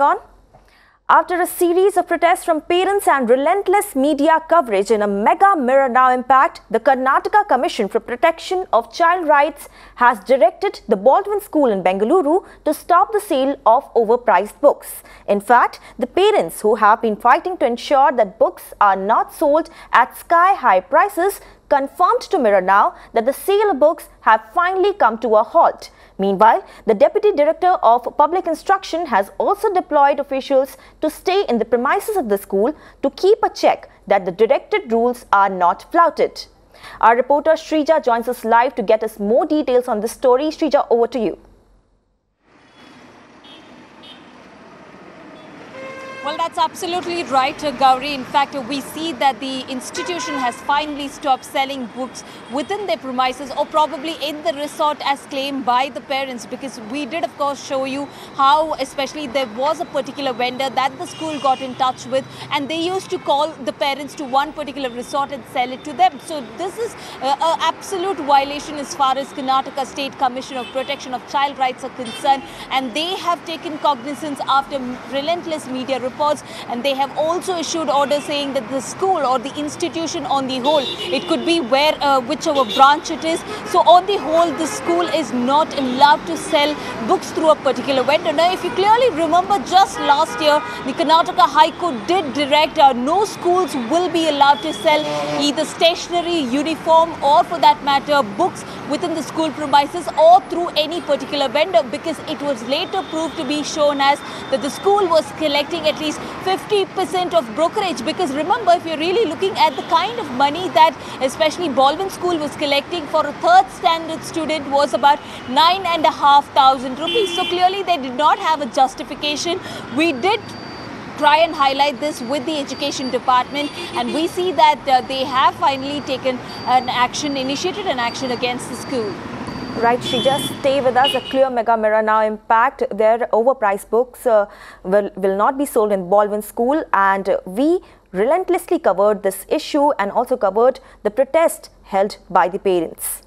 On. After a series of protests from parents and relentless media coverage in a mega Mirror Now impact, the Karnataka Commission for Protection of Child Rights has directed the Baldwin school in Bengaluru to stop the sale of overpriced books. In fact, the parents who have been fighting to ensure that books are not sold at sky-high prices confirmed to Mirror Now that the sale of books have finally come to a halt. Meanwhile, the Deputy Director of Public Instruction has also deployed officials to stay in the premises of the school to keep a check that the directed rules are not flouted. Our reporter Shrija joins us live to get us more details on this story. Shrija, over to you. Well, that's absolutely right, Gauri. In fact, we see that the institution has finally stopped selling books within their premises or probably in the resort as claimed by the parents, because we did, of course, show you how especially there was a particular vendor that the school got in touch with and they used to call the parents to one particular resort and sell it to them. So this is an absolute violation as far as Karnataka State Commission of Protection of Child Rights are concerned, and they have taken cognizance after relentless media reports, and they have also issued orders saying that the school or the institution on the whole, it could be whichever branch it is, so on the whole the school is not allowed to sell books through a particular vendor. Now, if you clearly remember, just last year the Karnataka High Court did direct no schools will be allowed to sell either stationery, uniform, or for that matter books within the school premises or through any particular vendor, because it was later proved to be shown as that the school was collecting at least 50% of brokerage. Because remember, if you're really looking at the kind of money that especially Baldwin school was collecting for a third standard student was about 9,500 rupees. So clearly they did not have a justification. We did try and highlight this with the education department, and we see that they have finally taken an action, initiated an action against the school. Right, Shrija, stay with us. A clear mega Mirror Now impact. Their overpriced books will not be sold in Baldwin school, and we relentlessly covered this issue and also covered the protest held by the parents.